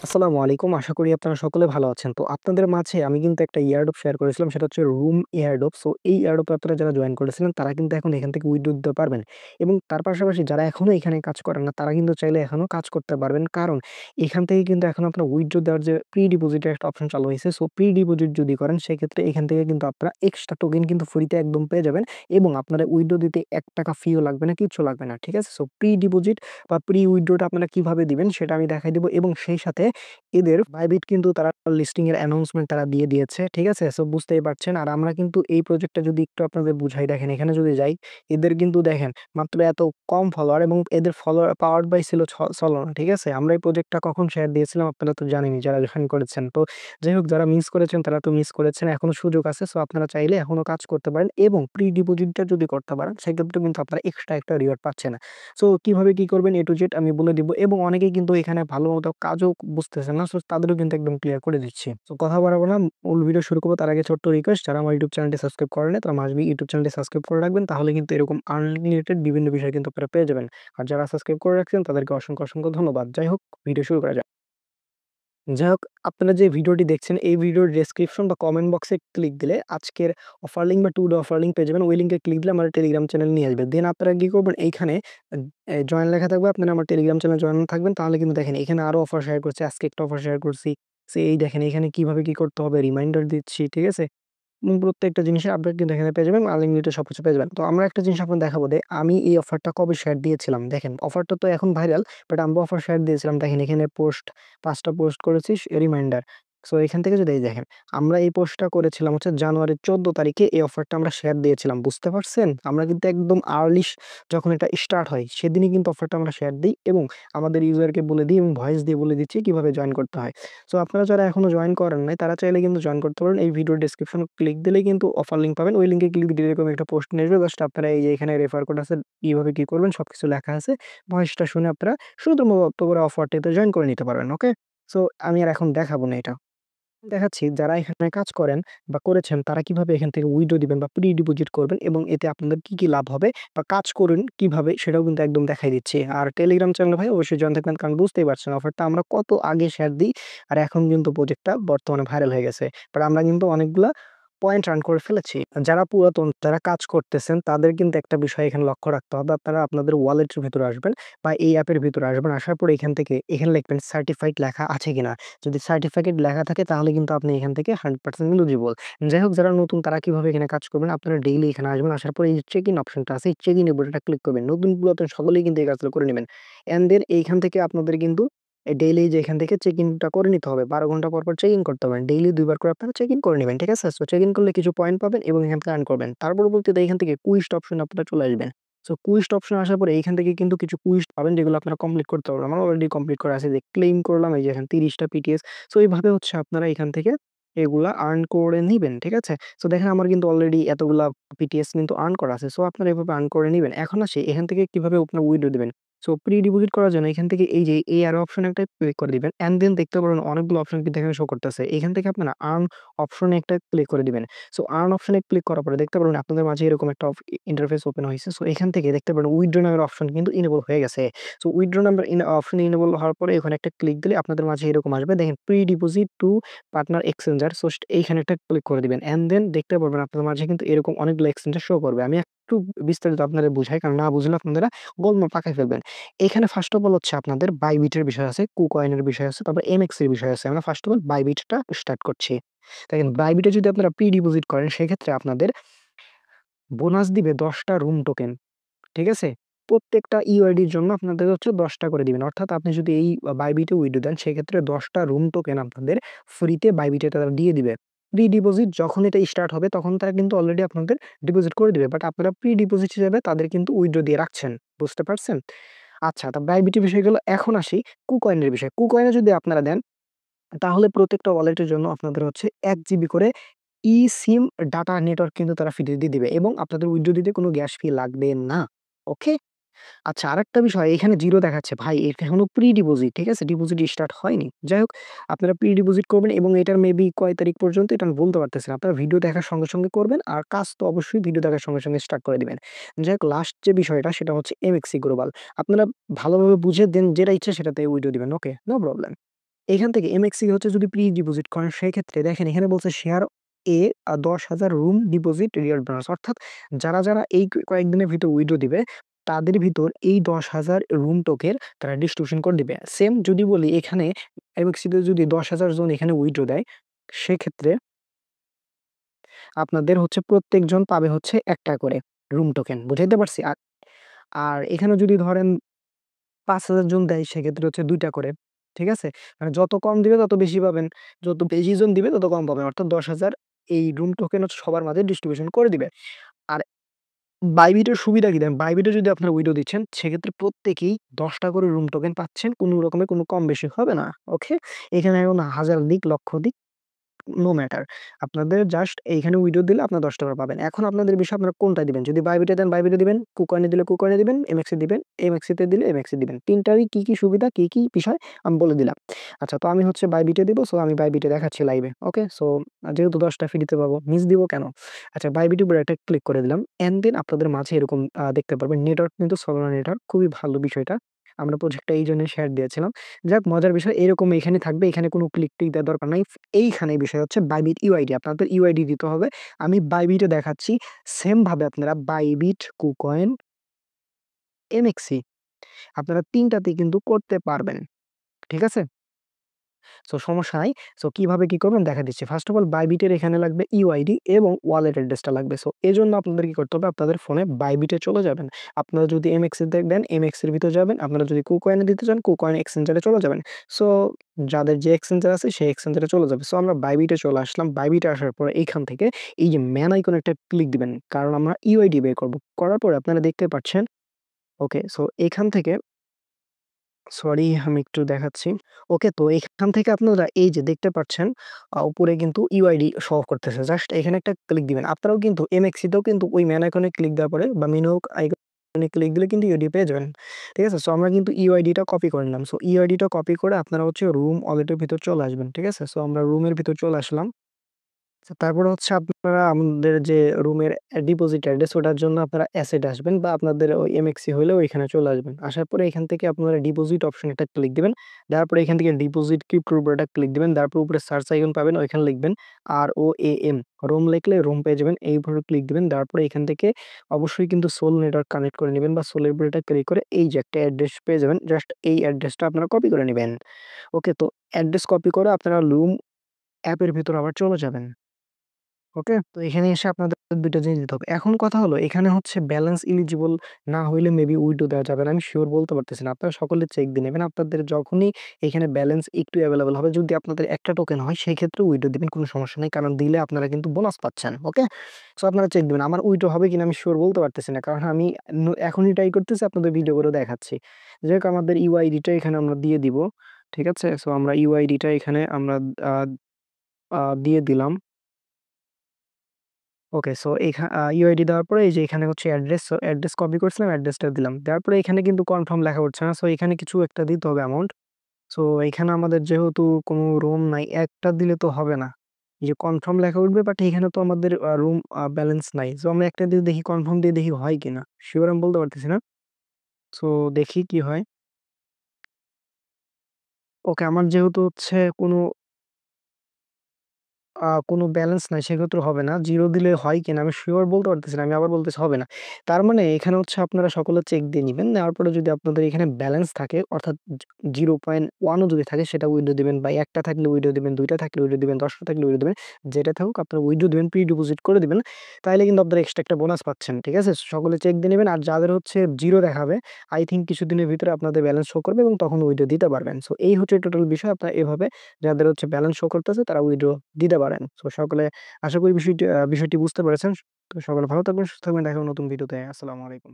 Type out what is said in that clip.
আসসালামু আলাইকুম। আশা করি আপনারা সকলে ভালো আছেন। তো আপনাদের মাঝে আমি কিন্তু একটা এয়ারড্রপ শেয়ার করেছিলাম। সেটা হচ্ছে রুম এয়ারড্রপ। সো এই এয়ারড্রপে আপনারা যারা জয়েন করেছিলেন তারা কিন্তু এখন এখান থেকে উইথড্র দিতে পারবেন। এবং তার পাশাপাশি যারা এখনো এখানে কাজ করেন না তারা কিন্তু চাইলে এখনো কাজ করতে পারবেন। কারণ এখান থেকে কিন্তু এখন আপনার উইথড্র দেওয়ার যে প্রি ডিপোজিট এর একটা অপশন চালু হয়েছে। সো প্রি ডিপোজিট যদি করেন সেক্ষেত্রে এখান থেকে কিন্তু আপনারা এক্সট্রা টোকেন কিন্তু ফ্রিতে একদম পেয়ে যাবেন। এবং আপনারা উইথড্র দিতে ৳১ ফিও লাগবে না, কিচ্ছু লাগবে না। ঠিক আছে? সো প্রি ডিপোজিট বা প্রি উইথড্রটা আপনারা কিভাবে দিবেন সেটা আমি দেখাই দিব এবং সেই সাথে এদের Bybit কিন্তু তারা লিস্টিং এর অ্যানাউন্সমেন্ট তারা দিয়ে দিয়েছে। ঠিক আছে? সো বুঝতেই পারছেন। আর আমরা কিন্তু এই প্রজেক্টটা যদি একটু আপনাদের বুঝাই, দেখেন এখানে যদি যাই, এদের কিন্তু দেখেন মাত্র এত কম ফলোয়ার এবং এদের ফলোয়ার পাওয়ার্ড বাই ছিল Solana। ঠিক আছে? আমরা এই প্রজেক্টটা কখন শেয়ার দিয়েছিলাম আপনারা তো জানেনই যারা জয়েন করেছেন। তো যাই হোক, যারা মিস করেছেন তারা তো মিস করেছেন। এখনো সুযোগ আছে। সো আপনারা চাইলে এখনো কাজ করতে পারেন এবং প্রি ডিপোজিটটা যদি করতে পারেন সেক্ষেত্রে কিন্তু আপনারা এক্সট্রা একটা রিওয়ার্ড পাচ্ছেন। সো কিভাবে কি করবেন A to Z আমি বলে দিব এবং অনেকেই কিন্তু এখানে ভালোমতো কাজও বুঝতেছেন না। সো তাদেরও কিন্তু একদম ক্লিয়ার করে দিচ্ছি। সো কথা বাড়াবো না, মূল ভিডিও শুরু করব তার আগে ছোট্ট রিকোয়েস্ট, যারা আমার ইউটিউব চ্যানেলটি সাবস্ক্রাইব করেন নাই তারা মাস্ট বি ইউটিউব চ্যানেলটি সাবস্ক্রাইব করে রাখবেন। তাহলে কিন্তু এরকম আর্নিং রিলেটেড বিভিন্ন বিষয় কিন্তু আপনারা পেয়ে যাবেন। আর যারা সাবস্ক্রাইব করে রাখছেন তাদেরকে অসংখ্য ধন্যবাদ। যাই হোক, ভিডিও শুরু করা যাক। যাই হোক, আপনারা যে ভিডিওটি দেখছেন এই ভিডিওর ডেসক্রিপশন বা কমেন্ট বক্সে ক্লিক দিলে আজকের অফার লিঙ্ক বা 2 ডে অফার লিঙ্ক পেয়ে যাবেন। ওই লিঙ্কে ক্লিক দিলে আমার টেলিগ্রাম চ্যানেল নিয়ে আসবে। দেন আপনারা কি করবেন, এইখানে জয়েন লেখা থাকবে। আপনারা আমার টেলিগ্রাম চ্যানেলে জয়েন থাকবেন। তাহলে কিন্তু দেখেন এখানে আরো অফার শেয়ার করছি। আজকে একটা অফার শেয়ার করছি। সো এই দেখেন এখানে কিভাবে কি করতে হবে রিমাইন্ডার দিচ্ছি। ঠিক আছে? প্রত্যেকটা জিনিসের আপডেট কিন্তু এখানে পেয়ে যাবেন। আনলিমিটেড সবকিছু পেয়ে যাবেন। তো আমরা একটা জিনিস আপনাদের দেখাবো আমি এই অফারটা কবে শেয়ার দিয়েছিলাম। দেখেন অফারটা তো এখন ভাইরাল, বাট আমরা অফার শেয়ার দিয়েছিলাম। দেখেন এখানে ৫ টা পোস্ট করেছি রিমাইন্ডার। সো এখান থেকে যদি এই দেখেন, আমরা এই পোস্টটা করেছিলাম হচ্ছে জানুয়ারির ১৪ তারিখে এই অফারটা আমরা শেয়ার দিয়েছিলাম। বুঝতে পারছেন? আমরা কিন্তু একদম আর্লি যখন এটা স্টার্ট হয় সেদিনই কিন্তু অফারটা আমরা শেয়ার দেই এবং আমাদের ইউজারকে বলে দিই এবং ভয়েস দিয়ে বলে দিচ্ছি কিভাবে জয়েন করতে হয়। সো আপনারা যারা এখনো জয়েন করেন নাই তারা চাইলে কিন্তু জয়েন করতে পারেন। এই ভিডিওর ডেসক্রিপশন ক্লিক দিলেই কিন্তু অফার লিঙ্ক পাবেন। ওই লিঙ্কে ক্লিক দিলে এরকম একটা পোস্ট নিয়ে আসবে। জাস্ট আপনারা এই যে এখানে রেফার কোড আছে, কিভাবে কি করবেন সবকিছু লেখা আছে। ভয়েসটা শুনে আপনারা শুধুমাত্র করে অফারটিতে জয়েন করে নিতে পারবেন। ওকে? সো আমি আর এখন দেখাবো না এটা। দেখাচ্ছি যারা এখানে কাজ করেন বা করেছেন তারা কিভাবে এখান থেকে উইথড্র দিবেন বা প্রি ডিপোজিট করবেন এবং এতে আপনাদের কি লাভ হবে বা কাজ করুন কিভাবে সেটাও কিন্তু একদম দেখাই দিচ্ছি। আর টেলিগ্রাম চ্যানেল ভাই অবশ্যই জয়েন থাকবেন, কারণ বুঝতেই পারছেন অফারটা আমরা কত আগে শেয়ার দিই আর এখন কিন্তু প্রজেক্টটা বর্তমানে ভাইরাল হয়ে গেছে। বাট আমরা কিন্তু অনেকগুলা পয়েন্ট রান করে ফেলেছি। যারা পুরাতন যারা কাজ করতেছেন তাদের কিন্তু একটা বিষয় এখানে লক্ষ্য রাখতে হবে। আপনারা আপনাদের ওয়ালেটের ভেতরে আসবেন বা এই অ্যাপের ভিতরে আসবেন। আসার পরে এখান থেকে এখানে লিখবেন সার্টিফাইড লেখা আছে কিনা। যদি সার্টিফিকেট লেখা থাকে তাহলে কিন্তু আপনি এখান থেকে 100% এলিজিবল। যাই হোক, যারা নতুন তারা কিভাবে এখানে কাজ করবেন, আপনারা ডেইলি এখানে আসবেন। আসার পরে এই যে চেক ইন অপশনটা আছে, এই চেক ইন এর বাটনটা ক্লিক করবেন। নতুন পুরাতন সকলেই কিন্তু এই কাজগুলো করে নিবেন। অ্যান্ড দেন এইখান থেকে আপনাদের কিন্তু ডেইলি যে এখান থেকে চেক ইনটা করে নিতে হবে। ১২ ঘন্টা পর চেক ইন করতে হবে। ডেইলি ২ বার করে আপনারা চেক ইন করে নিবেন। ঠিক আছে? সো চেক ইন করলে কিছু পয়েন্ট পাবেন এবং এখান থেকে আর্ন করবেন। তার পরবর্তীতে এখান থেকে কুইজড অপশনে আপনারা চলে আসবেন। সো কুইজড অপশনে আসার পরে এইখান থেকে কিন্তু কিছু কুইজ পাবেন যেগুলো আপনারা কমপ্লিট করতে পারবেন। আমার অলরেডি কমপ্লিট করা আছে, যে ক্লেইম করলাম এই যে এখানে ৩০ টা পিটিএস। সো এইভাবে হচ্ছে আপনারা এখান থেকে এগুলা আর্ন করে নিবেন। ঠিক আছে? সো দেখেন আমার কিন্তু অলরেডি এতগুলা পিটিএস কিন্তু আর্ন করা আছে। সো আপনারা এভাবে আর্ন করে নিবেন। এখন আসি এখান থেকে কিভাবে আপনারা উইথড্র দিবেন। সো প্রি ডিপোজিট করার জন্য এখান থেকে এই যে এই অ্যারো অপশন একটা ক্লিক করে দিবেন। অ্যান্ড দেন দেখতে পারবেন অনেকগুলো অপশন কিন্তু এখানে শো করতেছে। এখান থেকে আপনারা আর্ন অপশনে একটা ক্লিক করে দিবেন। সো আর্ন অপশনে ক্লিক করার পরে দেখতে পারবেন আপনাদের মাঝে এরকম একটা ইন্টারফেস ওপেন হইছে। সো এখান থেকে দেখতে পারবেন উইথড্র নামের অপশন কিন্তু ইনেবল হয়ে গেছে। So withdraw number option enable হওয়ার পরে এখানে একটা ক্লিক দিলে আপনাদের মাঝে এরকম আসবে। দেখেন pre deposit two partner exchanger. So এইখানে একটা ক্লিক করে দিবেন। অ্যান্ড দেন দেখতে পারবেন আপনাদের মাঝে কিন্তু এরকম অনেকগুলো এক্সচেঞ্জার শো করবে। আমি একটু বিস্তারিত আপনাদের বুঝাই, কারণ না বুঝলে আপনারা গোলমাল পাকায় ফেলবেন। এখানে ফার্স্ট অফ অল হচ্ছে আপনাদের বাইবিট এর বিষয় আছে, কুকয়েন এর বিষয় আছে, তারপর এমএক্স এর বিষয় আছে। আমরা ফার্স্ট অফ অল বাইবিটটা স্টার্ট করছি। দেখেন বাইবিটে যদি আপনারা প্রি ডিপোজিট করেন সেক্ষেত্রে আপনাদের বোনাস দিবে ১০ টা রুম টোকেন। ঠিক আছে? প্রত্যেকটা ইউআইডির জন্য আপনাদের হচ্ছে ১০ টা করে দিবেন। অর্থাৎ আপনি যদি এই বাইবিটে উইথড্র দেন সেক্ষেত্রে ১০ টা রুম টোকেন আপনাদের ফ্রিতে বাইবিটে তারা দিয়ে দিবে। প্রি ডিপোজিট যখন এটা স্টার্ট হবে তখন তারা কিন্তু অলরেডি আপনাদের ডিপোজিট করে দিবে। বাট আপনারা প্রি ডিপোজিট হিসেবে তাদের কিন্তু উইথড্র দিয়ে রাখছেন। বুঝতে পারছেন? আচ্ছা, তো বাইবিটের বিষয় গেল। এখন আসি কুকয়েন এর বিষয়। কুকয়েনে যদি আপনারা দেন তাহলে প্রত্যেকটা ওয়ালেটের জন্য আপনাদের হচ্ছে ১ জিবি করে eSIM ডাটা নেটওয়ার্ক কিন্তু তারা ফ্রি দিয়ে দিবে এবং আপনাদের উইথড্র দিতে কোনো গ্যাস ফি লাগবে না। ওকে? আচ্ছা, আরেকটা বিষয় এখানে 0 দেখাচ্ছে। ভাই এটা এখনো প্রি ডিপোজিট, ঠিক আছে? ডিপোজিট স্টার্ট হয়নি। যাই হোক, আপনারা প্রি ডিপোজিট করবেন এবং এটার মেবি কয় তারিখ পর্যন্ত এটা আমি বলতে পারতেছি না। আপনারা ভিডিও দেখার সঙ্গে করবেন আর কাজ তো অবশ্যই ভিডিও দেখার সঙ্গে স্টার্ট করে দিবেন। যাই হোক, লাস্ট যে বিষয়টা সেটা হচ্ছে MXC গ্লোবাল। আপনারা ভালোভাবে বুঝে দেন, যেটা ইচ্ছা সেটাতে উইথড্র দিবেন। ওকে? No problem. এখান থেকে এমএক্সি হচ্ছে যদি প্রি ডিপোজিট করেন সেক্ষেত্রে দেখেন এখানে বলছে শেয়ার এ ১০,০০০ রুম ডিপোজিট রিওয়ার্ড বোনাস অর্থাৎ যারা এই কয়েকদিনের ভিতর উইথড্র দিবে তাদের ভিতর এই ১০,০০০ রুম টোকেন তারা ডিস্ট্রিবিউশন করে দিবে। সেম যদি বলি এখানে এমএক্সিতে যদি ১০,০০০ জন এখানে উইথড্র দেয় সেক্ষেত্রে আপনাদের হচ্ছে প্রত্যেকজন পাবে হচ্ছে ১ টা করে রুম টোকেন। বুঝাইতে পারছি? আর আর এখানে যদি ধরেন ৫,০০০ জন দেয় সেক্ষেত্রে হচ্ছে ২ টা করে। ঠিক আছে? মানে যত কম দিবে তত বেশি পাবেন। যত বেশি জন দিবে তত কম পাবেন। অর্থাৎ ১০,০০০ এই রুম টোকেন হচ্ছে সবার মাঝে ডিস্ট্রিবিউশন করে দিবে। আর বাইবিটের সুবিধা কি দেখেন, বাইবিটে যদি আপনারা উইডো দিচ্ছেন সেক্ষেত্রে প্রত্যেকেই ১০ টা করে রুম টোকেন পাচ্ছেন। কোন রকমের কোন কম বেশি হবে না। ওকে? এখানে এখন ১০০০ দিক, লক্ষ দিক নো ম্যাটার। আপনাদের জাস্ট এইখানে উইথড্র দিলে আপনার ৳১০ পাবেন। এখন আপনাদের বিষয় আপনারা কোনটা দিবেন। যদি বাইবিটে দেন বাইবিটে দিবেন, কুকয়েনে দিলে কুকয়েনে দিবেন, এমএক্সে দিবেন, এমএক্সিতে দিলে এমএক্সে দিবেন। ৩ টারই কি সুবিধা, কি বিষয় আমি বলে দিলাম। আচ্ছা তো আমি হচ্ছে বাইবিটে দিব। সো আমি বাইবিটে দেখাচ্ছি লাইভে। ওকে? সো যেহেতু ১০ টা ফ্রিতে পাবো, মিস দিব কেন? আচ্ছা বাইবিটের উপরে একটা ক্লিক করে দিলাম। অ্যান্ড দেন আপনাদের মাঝে এরকম দেখতে পারবেন নেটওয়ার্ক কিন্তু সোলার নেটওয়ার্ক খুবই ভালো বিষয়টা। আমরা প্রজেক্টটা এইজন্য শেয়ার দিয়েছিলাম। যাক মজার বিষয় এরকম এখানে থাকবে। এখানে কোনো ক্লিক-টিক দেওয়ার দরকার নাই। এইখানে বিষয় হচ্ছে বাইবিট ইউআইডি। আপনাদের ইউআইডি দিতে হবে। আমি বাইবিটে দেখাচ্ছি। সেম ভাবে আপনারা বাইবিট, কুকয়েন, এমএক্সি আপনারা ৩ টাতেই কিন্তু করতে পারবেন। ঠিক আছে? সো সমস্যা নাই। সো কিভাবে কি করবেন দেখা দিচ্ছি। ফার্স্ট অফ অল বাইবিট এর এখানে লাগবে ইউআইডি এবং ওয়ালেট অ্যাড্রেসটা লাগবে। সো এজন্য আপনাদের কি করতে হবে? আপনাদের ফোনে বাইবিট এ চলে যাবেন। আপনারা যদি এমএক্স এ দেন এমএক্স এর ভিতরে যাবেন। আপনারা যদি কুকয়েন এ দিতে চান কুকয়েন এক্সচেঞ্জার এ চলে যাবেন। সো যাদের যে এক্সচেঞ্জার আছে সেই এক্সচেঞ্জার এ চলে যাবে। সো আমরা বাইবিট এ চলে আসলাম। বাইবিট এ আসার পরে এইখান থেকে এই যে ম্যান আইকনে একটা ক্লিক দিবেন। কারণ আমরা ইউআইডি বের করব। করার পরে আপনারা দেখতে পাচ্ছেন ওকে সো এখান থেকে সরি আমি একটু দেখাচ্ছি। ওকে তো এখান থেকে আপনারা এই যে দেখতে পাচ্ছেন উপরে কিন্তু ইউআইডি শো করতেছে। জাস্ট এখানে একটা ক্লিক দিবেন। আপনারাও কিন্তু এমএক্সি তেও কিন্তু ওই ম্যান আইকনে ক্লিক দেওয়ার পরে বা মেনু আইকনে ক্লিক দিলে কিন্তু ইউআইডি পেয়ে যাবেন। ঠিক আছে? সো আমরা কিন্তু ইউআইডিটা কপি করে নিলাম। সো ইউআইডিটা কপি করে আপনারা হচ্ছে রুম ওয়ালেটের ভিতর চলে আসবেন। ঠিক আছে? সো আমরা রুমের ভিতর চলে আসলাম। আচ্ছা, তারপরে হচ্ছে আপনারা আমাদের যে রুমের ডিপোজিট অ্যাড্রেস ওটার জন্য আপনারা অ্যাসেট আসবেন বা আপনাদের ওই এমএক্সি হইলে ওইখানে চলে আসবেন। আসার পরে এখান থেকে আপনারা ডিপোজিট অপশন একটা ক্লিক দিবেন। দেওয়ার পরে এখান থেকে ডিপোজিট ক্রিপ্টোর উপর একটা ক্লিক দিবেন। তারপর উপরে সার্চ আইকন পাবেন ওইখানে লিখবেন ROAM রোম লিখলে রোম পেয়ে যাবেন। এই উপরে ক্লিক দিবেন। দেওয়ার পরে এখান থেকে অবশ্যই কিন্তু সোল নেটওয়ার্ক কানেক্ট করে নিবেন বা সোলের উপর এটা ক্লিক করে এই যে একটা অ্যাড্রেস পেয়ে যাবেন। জাস্ট এই অ্যাড্রেসটা আপনারা কপি করে নিবেন। ওকে তো অ্যাড্রেস কপি করে আপনারা রুম অ্যাপের ভিতরে আবার চলে যাবেন। ওকে? তো এখানে এসে আপনাদের ২ টা জিনিস দিতে হবে। এখন কথা হলো এখানে হচ্ছে ব্যালেন্স এলিজিবল না হইলে মেবি উইথড্র দেওয়া যাবে না। আমি সিউর বলতে পারতেছি না। আপনারা সকলে চেক দিয়ে নেবেন। আপনাদের যখনই এখানে ব্যালেন্স একটু এভেইলেবল হবে যদি আপনাদের একটা টোকেন হয় সেই ক্ষেত্রে উইথড্র দিবেন কোনো সমস্যা নাই। কারণ দিলে আপনারা কিন্তু বোনাস পাচ্ছেন। ওকে? সো আপনারা চেক দিবেন। আমার উইথড্র হবে কিনা আমি সিউর বলতে পারতেছি না। কারণ আমি এখনই ট্রাই করতেছি আপনাদের ভিডিও করে দেখাচ্ছি। যাই হোক আমাদের ইউআইডি টা এখানে আমরা দিয়ে দিব। ঠিক আছে? সো আমরা ইউআইডি টা এখানে আমরা আ আ দিয়ে দিলাম। ওকে সো ইউআইডি দেওয়ার পরে এই যে এখানে হচ্ছে অ্যাড্রেস, সো অ্যাড্রেস কপি করছিলাম, অ্যাড্রেসটা দিলাম। দেওয়ার পরে এখানে কিন্তু কনফার্ম লেখা উঠছে না। সো এখানে কিছু একটা দিতে হবে অ্যামাউন্ট। সো এখানে আমাদের যেহেতু কোনো রুম নাই, একটা দিলে তো হবে না। এই যে কনফার্ম লেখা উঠবে বাট এখানে তো আমাদের রুম ব্যালেন্স নাই। সো আমরা একটা দিয়ে দেখি কনফার্ম দিয়ে দেখি হয় কিনা। সিউর আমি বলতে পারতেছি না। সো দেখি কি হয়। ওকে আমার যেহেতু হচ্ছে কোনো ব্যালেন্স নাই সেক্ষেত্রে হবে না। ০ দিলে হয় কিনা আমি সিউর বলতে পারতেছি না। আমি আবার বলতেছি হবে না। তার মানে এখানে হচ্ছে আপনারা সকলে চেক দিয়ে নিবেন। নেওয়ার পরে যদি আপনাদের এখানে ব্যালেন্স থাকে অর্থাৎ 0.1 ও যদি থাকে সেটা উইথড্র দিবেন বা ১ টা থাকলে উইথড্র দিবেন, ২ টা থাকলে উইথড্র দিবেন, ১০ টা থাকলে উইথড্র দিবেন। যেটা থাকুক আপনারা উইথড্র দিবেন, প্রি ডিপোজিট করে দিবেন। তাইলে কিন্তু আপনারা এক্সট্রা একটা বোনাস পাচ্ছেন। ঠিক আছে? সকলে চেক দিয়ে নিবেন। আর যাদের হচ্ছে 0 দেখাবে আই থিংক কিছুদিনের ভিতরে আপনাদের ব্যালেন্স শো করবে এবং তখন উইথড্র দিতে পারবেন। সো এই হচ্ছে টোটাল বিষয়। আপনারা এভাবে যাদের হচ্ছে ব্যালেন্স শো করতেছে তারা উইথড্র দিতে পারেন। সো সকলে আশা করি বিষয়টি বুঝতে পেরেছেন। তো সকলে ভালো থাকবেন, সুস্থ থাকবেন। দেখা হবে নতুন ভিডিওতে। আসসালামু আলাইকুম।